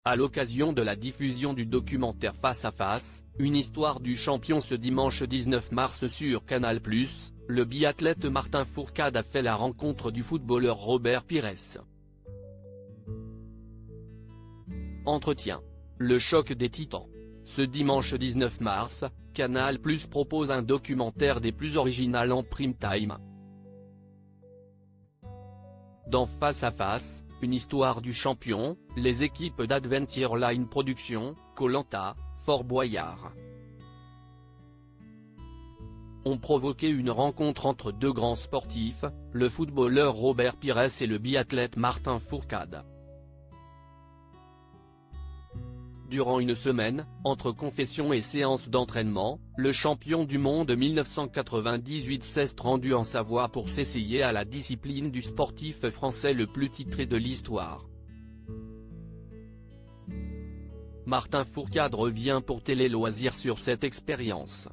À l'occasion de la diffusion du documentaire Face à Face, une histoire du champion ce dimanche 19 mars sur Canal+, le biathlète Martin Fourcade a fait la rencontre du footballeur Robert Pires. Entretien. Le choc des titans. Ce dimanche 19 mars, Canal+ propose un documentaire des plus originaux en prime time. Dans Face à Face, une histoire du champion, les équipes d'Adventure Line Productions, Koh-Lanta, Fort Boyard ont provoqué une rencontre entre deux grands sportifs, le footballeur Robert Pires et le biathlète Martin Fourcade. Durant une semaine, entre confessions et séances d'entraînement, le champion du monde 1998 s'est rendu en Savoie pour s'essayer à la discipline du sportif français le plus titré de l'histoire. Martin Fourcade revient pour Télé Loisirs sur cette expérience.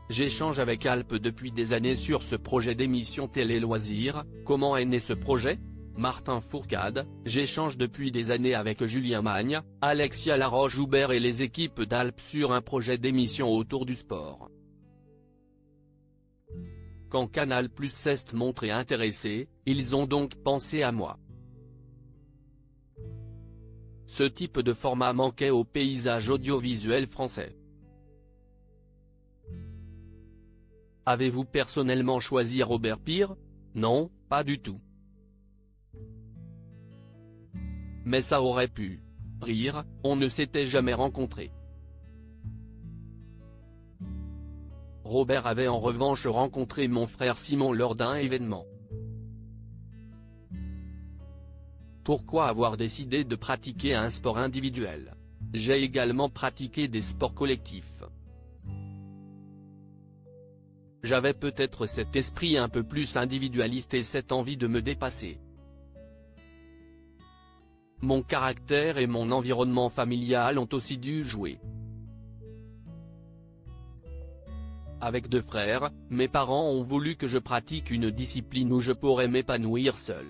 J'échange avec Alpes depuis des années sur ce projet d'émission Télé Loisirs. Comment est né ce projet ? Martin Fourcade: j'échange depuis des années avec Julien Magne, Alexia Laroche-Joubert et les équipes d'Alpes sur un projet d'émission autour du sport. Quand Canal+ s'est montré intéressé, ils ont donc pensé à moi. Ce type de format manquait au paysage audiovisuel français. Avez-vous personnellement choisi Robert Pires ? Non, pas du tout. Mais ça aurait pu. Rire, on ne s'était jamais rencontrés. Robert avait en revanche rencontré mon frère Simon lors d'un événement. Pourquoi avoir décidé de pratiquer un sport individuel ? J'ai également pratiqué des sports collectifs. J'avais peut-être cet esprit un peu plus individualiste et cette envie de me dépasser. Mon caractère et mon environnement familial ont aussi dû jouer. Avec deux frères, mes parents ont voulu que je pratique une discipline où je pourrais m'épanouir seul.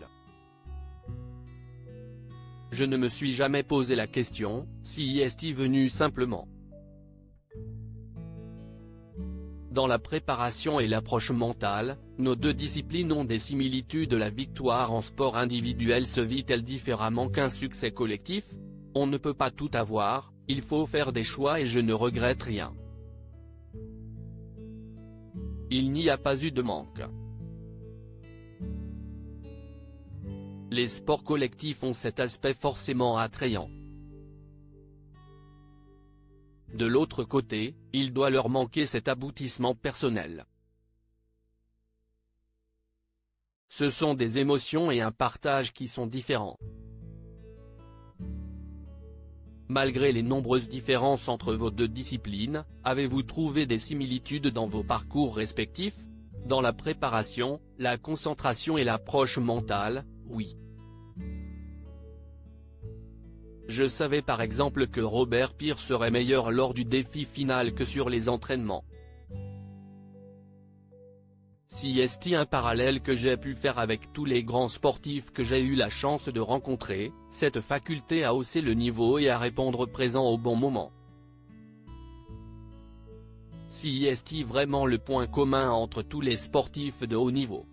Je ne me suis jamais posé la question, si est-il venu simplement. Dans la préparation et l'approche mentale, nos deux disciplines ont des similitudes. La victoire en sport individuel se vit-elle différemment qu'un succès collectif ? On ne peut pas tout avoir, il faut faire des choix et je ne regrette rien. Il n'y a pas eu de manque. Les sports collectifs ont cet aspect forcément attrayant. De l'autre côté, il doit leur manquer cet aboutissement personnel. Ce sont des émotions et un partage qui sont différents. Malgré les nombreuses différences entre vos deux disciplines, avez-vous trouvé des similitudes dans vos parcours respectifs ? Dans la préparation, la concentration et l'approche mentale, oui. Je savais par exemple que Robert Pires serait meilleur lors du défi final que sur les entraînements. Si est un parallèle que j'ai pu faire avec tous les grands sportifs que j'ai eu la chance de rencontrer, cette faculté à hausser le niveau et à répondre présent au bon moment. Si est vraiment le point commun entre tous les sportifs de haut niveau.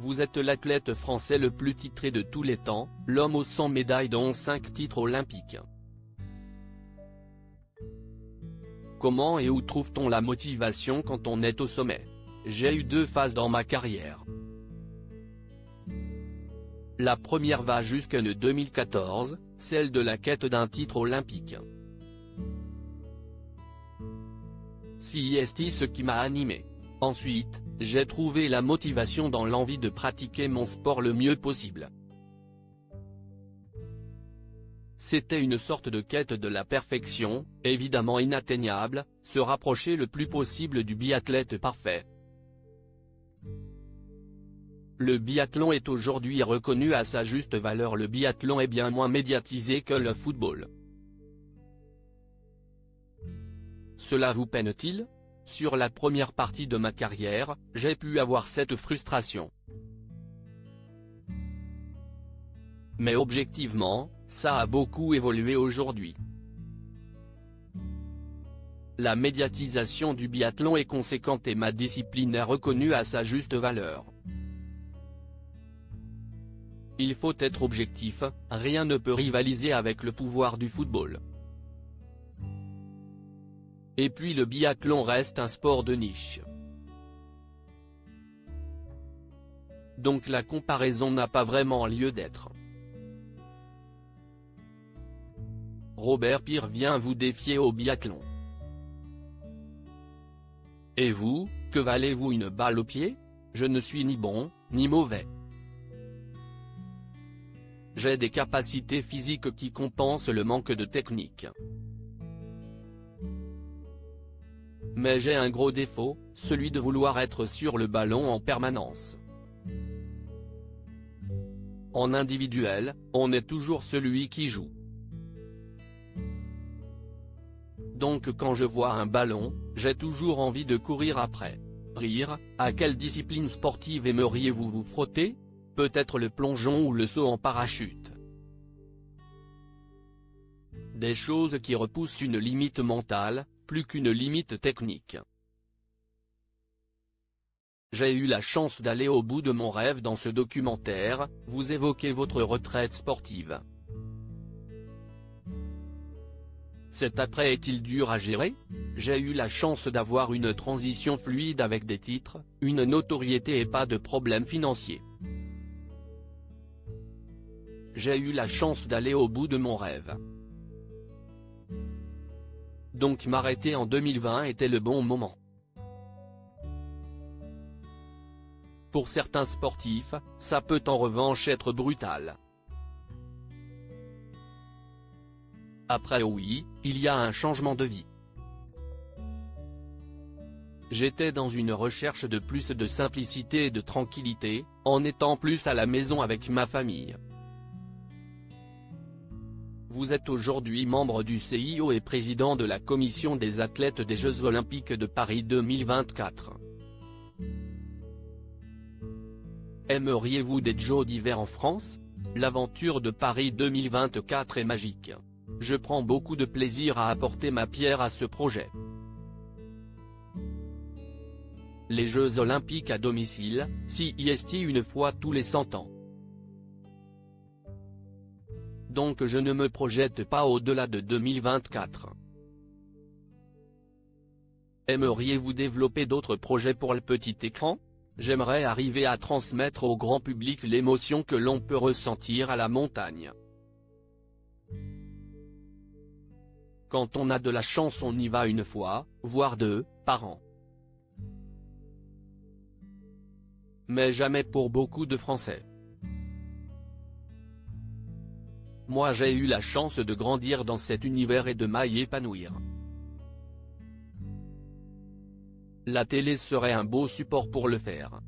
Vous êtes l'athlète français le plus titré de tous les temps, l'homme aux 100 médailles dont 5 titres olympiques. Comment et où trouve-t-on la motivation quand on est au sommet ? J'ai eu deux phases dans ma carrière. La première va jusqu'en 2014, celle de la quête d'un titre olympique. Si est ce qui m'a animé. Ensuite, j'ai trouvé la motivation dans l'envie de pratiquer mon sport le mieux possible. C'était une sorte de quête de la perfection, évidemment inatteignable, se rapprocher le plus possible du biathlète parfait. Le biathlon est aujourd'hui reconnu à sa juste valeur. Le biathlon est bien moins médiatisé que le football. Cela vous peine-t-il ? Sur la première partie de ma carrière, j'ai pu avoir cette frustration. Mais objectivement, ça a beaucoup évolué aujourd'hui. La médiatisation du biathlon est conséquente et ma discipline est reconnue à sa juste valeur. Il faut être objectif, rien ne peut rivaliser avec le pouvoir du football. Et puis le biathlon reste un sport de niche. Donc la comparaison n'a pas vraiment lieu d'être. Robert Pires vient vous défier au biathlon. Et vous, que valez-vous une balle au pied? Je ne suis ni bon, ni mauvais. J'ai des capacités physiques qui compensent le manque de technique. Mais j'ai un gros défaut, celui de vouloir être sur le ballon en permanence. En individuel, on est toujours celui qui joue. Donc quand je vois un ballon, j'ai toujours envie de courir après. Rire, à quelle discipline sportive aimeriez-vous vous frotter? Peut-être le plongeon ou le saut en parachute. Des choses qui repoussent une limite mentale, plus qu'une limite technique. J'ai eu la chance d'aller au bout de mon rêve dans ce documentaire, vous évoquez votre retraite sportive. Cet après est-il dur à gérer? J'ai eu la chance d'avoir une transition fluide avec des titres, une notoriété et pas de problème financier. J'ai eu la chance d'aller au bout de mon rêve. Donc m'arrêter en 2020 était le bon moment. Pour certains sportifs, ça peut en revanche être brutal. Après oui, il y a un changement de vie. J'étais dans une recherche de plus de simplicité et de tranquillité, en étant plus à la maison avec ma famille. Vous êtes aujourd'hui membre du CIO et président de la commission des athlètes des Jeux Olympiques de Paris 2024. Aimeriez-vous des Jeux d'hiver en France? L'aventure de Paris 2024 est magique. Je prends beaucoup de plaisir à apporter ma pierre à ce projet. Les Jeux Olympiques à domicile, CIST une fois tous les 100 ans. Donc je ne me projette pas au-delà de 2024. Aimeriez-vous développer d'autres projets pour le petit écran? J'aimerais arriver à transmettre au grand public l'émotion que l'on peut ressentir à la montagne. Quand on a de la chance on y va une fois, voire deux, par an. Mais jamais pour beaucoup de Français. Moi j'ai eu la chance de grandir dans cet univers et de m'y épanouir. La télé serait un beau support pour le faire.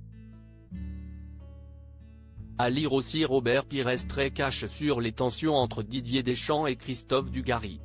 À lire aussi Robert Pires très cash sur les tensions entre Didier Deschamps et Christophe Dugarry.